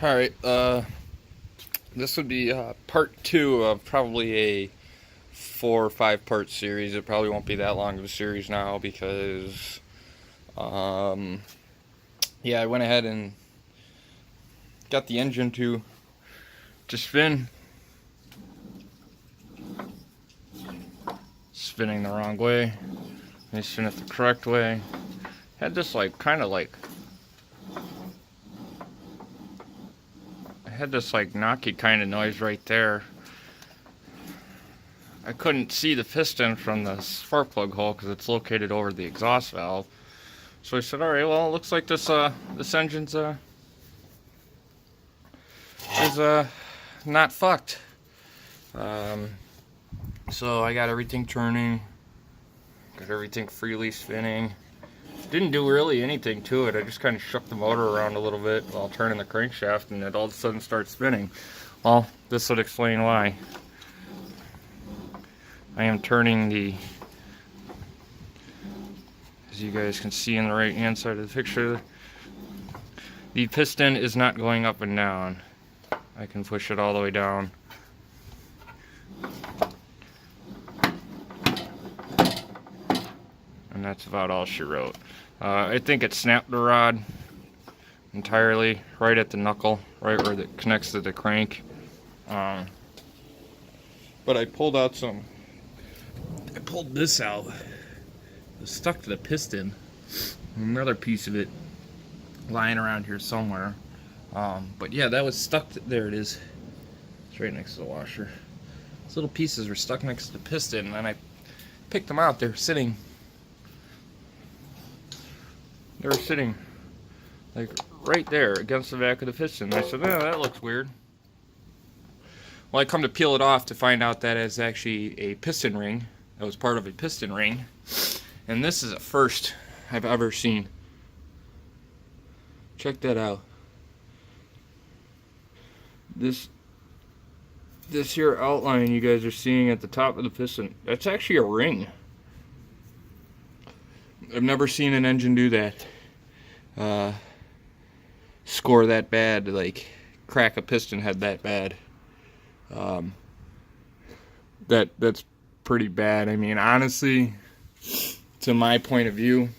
Alright, this would be part 2 of probably a 4 or 5 part series. It probably won't be that long of a series now because, yeah, I went ahead and got the engine to spin. Spinning the wrong way. Let me spin it the correct way. Had this knocky kind of noise right there. I couldn't see the piston from the spark plug hole because it's located over the exhaust valve. So I said, all right, well, it looks like this engine's is not fucked. So I got everything turning, got everything freely spinning. Didn't do really anything to it. I just kind of shook the motor around a little bit while turning the crankshaft, and it all of a sudden starts spinning. Well, this would explain why. I am turning as you guys can see in the right hand side of the picture, the piston is not going up and down. I can push it all the way down. And that's about all she wrote. I think it snapped the rod entirely right at the knuckle, right where it connects to the crank. But I pulled this out. It was stuck to the piston. Another piece of it lying around here somewhere. But yeah, that was stuck there it is. It's right next to the washer. These little pieces were stuck next to the piston, and I picked them out. They were sitting like right there against the back of the piston. I said, oh, that looks weird. Well, I come to peel it off to find out that it's actually a piston ring. That was part of a piston ring. And this is a first I've ever seen. Check that out. This here outline you guys are seeing at the top of the piston, that's actually a ring. I've never seen an engine do that. Score that bad, like crack a piston head that bad. That's pretty bad. I mean, honestly, to my point of view,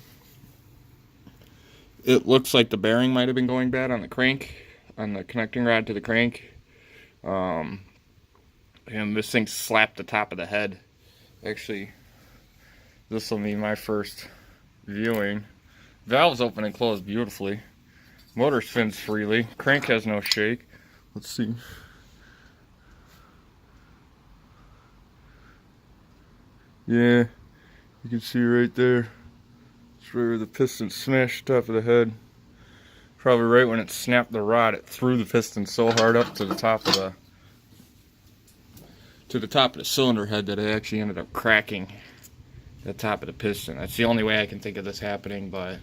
it looks like the bearing might have been going bad on the crank, on the connecting rod to the crank. And this thing slapped the top of the head. Actually, this will be my first viewing. Valves open and close beautifully. Motor spins freely. Crank has no shake. Let's see. Yeah, you can see right there. It's right where the piston smashed the top of the head. Probably right when it snapped the rod, it threw the piston so hard up to the top of the cylinder head that it actually ended up cracking the top of the piston. That's the only way I can think of this happening, but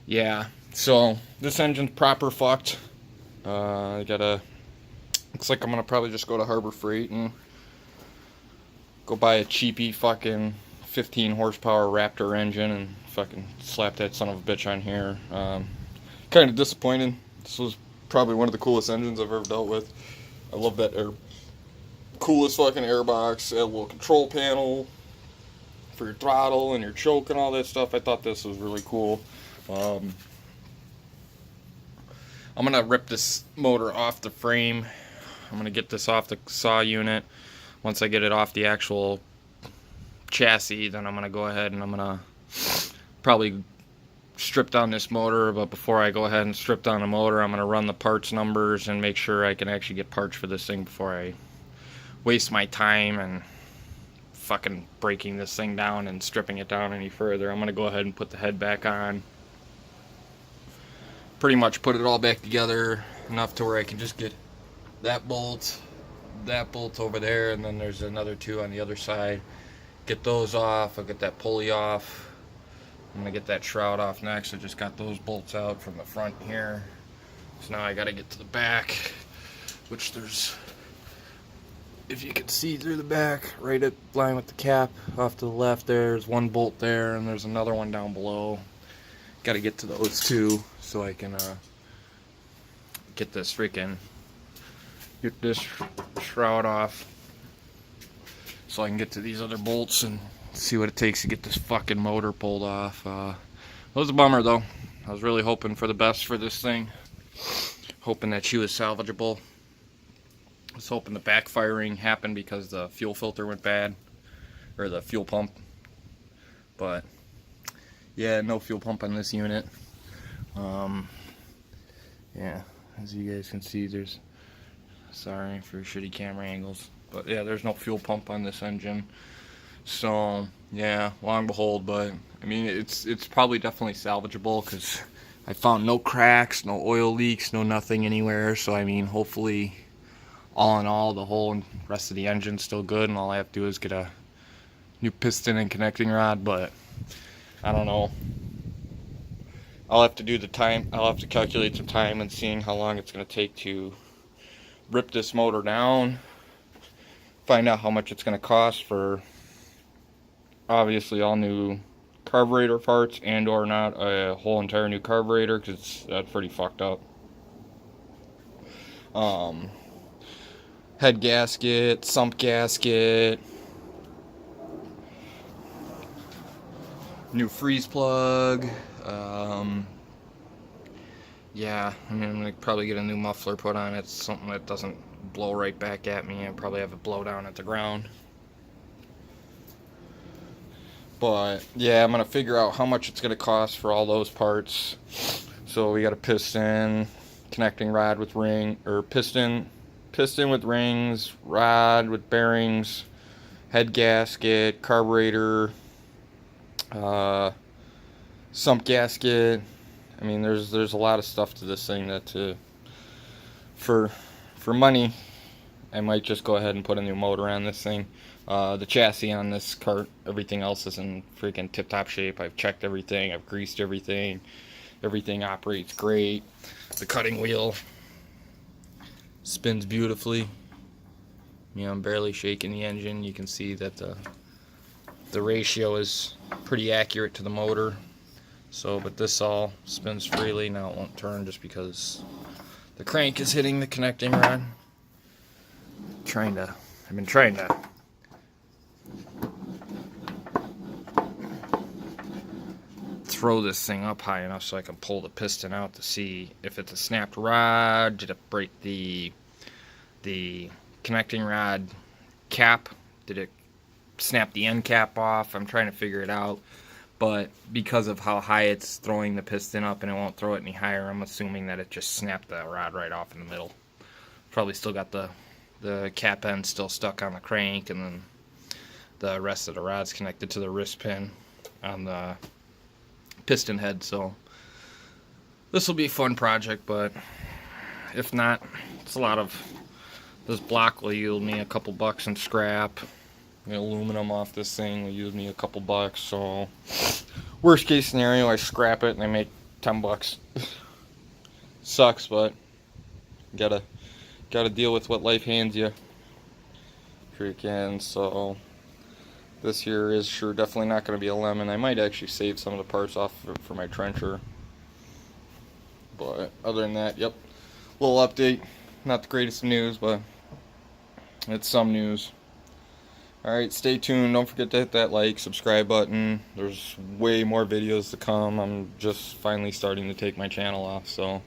yeah. So this engine's proper fucked. Looks like I'm gonna probably just go to Harbor Freight and go buy a cheapy fucking 15 horsepower Raptor engine and fucking slap that son of a bitch on here. Kind of disappointed. This was probably one of the coolest engines I've ever dealt with. I love that coolest fucking airbox, a little control panel for your throttle and your choke and all that stuff. I thought this was really cool. I'm gonna rip this motor off the frame. I'm gonna get this off the saw unit. Once I get it off the actual chassis, then I'm gonna go ahead and I'm gonna probably strip down this motor. But before I go ahead and strip down the motor, I'm gonna run the parts numbers and make sure I can actually get parts for this thing before I waste my time and fucking breaking this thing down and stripping it down any further. I'm gonna go ahead and put the head back on. Pretty much put it all back together enough to where I can just get that bolt over there, and then there's another two on the other side. Get those off. I'll get that pulley off. I'm gonna get that shroud off next. I just got those bolts out from the front here. So now I gotta get to the back, which there's, if you can see through the back, right at line with the cap, off to the left there's one bolt there, and there's another one down below. Got to get to those two so I can get this shroud off so I can get to these other bolts and see what it takes to get this fucking motor pulled off. It was a bummer though. I was really hoping for the best for this thing, hoping that she was salvageable. I was hoping the backfiring happened because the fuel filter went bad, or the fuel pump, but yeah, no fuel pump on this unit. Yeah, as you guys can see, there's, sorry for shitty camera angles, but yeah, there's no fuel pump on this engine. So yeah, long behold, but I mean, it's probably definitely salvageable because I found no cracks, no oil leaks, no nothing anywhere. So I mean, hopefully, all in all, the whole rest of the engine's still good, and all I have to do is get a new piston and connecting rod. But I don't know. I'll have to do the time. I'll have to calculate some time and seeing how long it's going to take to rip this motor down. Find out how much it's going to cost for obviously all new carburetor parts, and or not a whole entire new carburetor, because that's pretty fucked up. Head gasket, sump gasket, new freeze plug. Yeah, I mean, I'm gonna probably get a new muffler put on it, something that doesn't blow right back at me, and probably have it blow down at the ground. But yeah, I'm gonna figure out how much it's gonna cost for all those parts. So we got a piston, connecting rod with ring, or piston with rings, rod with bearings, head gasket, carburetor, sump gasket. I mean, there's a lot of stuff to this thing that for money, I might just go ahead and put a new motor on this thing. The chassis on this cart, everything else is in freaking tip-top shape. I've checked everything, I've greased everything. Everything operates great. The cutting wheel spins beautifully. You know, I'm barely shaking the engine. You can see that the ratio is pretty accurate to the motor. So, but this all spins freely. Now it won't turn just because the crank is hitting the connecting rod. I've been trying to throw this thing up high enough so I can pull the piston out to see if it's a snapped rod. Did it break the connecting rod cap? Did it snap the end cap off? I'm trying to figure it out. But because of how high it's throwing the piston up and it won't throw it any higher, I'm assuming that it just snapped the rod right off in the middle. Probably still got the cap end still stuck on the crank, and then the rest of the rod's connected to the wrist pin on the piston head. So this will be a fun project, but if not, it's a lot of, this block will yield me a couple bucks in scrap. The aluminum off this thing will yield me a couple bucks. So worst case scenario, I scrap it and I make 10 bucks. Sucks, but gotta deal with what life hands you. Freaking, so this here is sure definitely not going to be a lemon. I might actually save some of the parts off for my trencher. But other than that, yep, little update. Not the greatest news, but it's some news. Alright, stay tuned. Don't forget to hit that like, subscribe button. There's way more videos to come. I'm just finally starting to take my channel off, so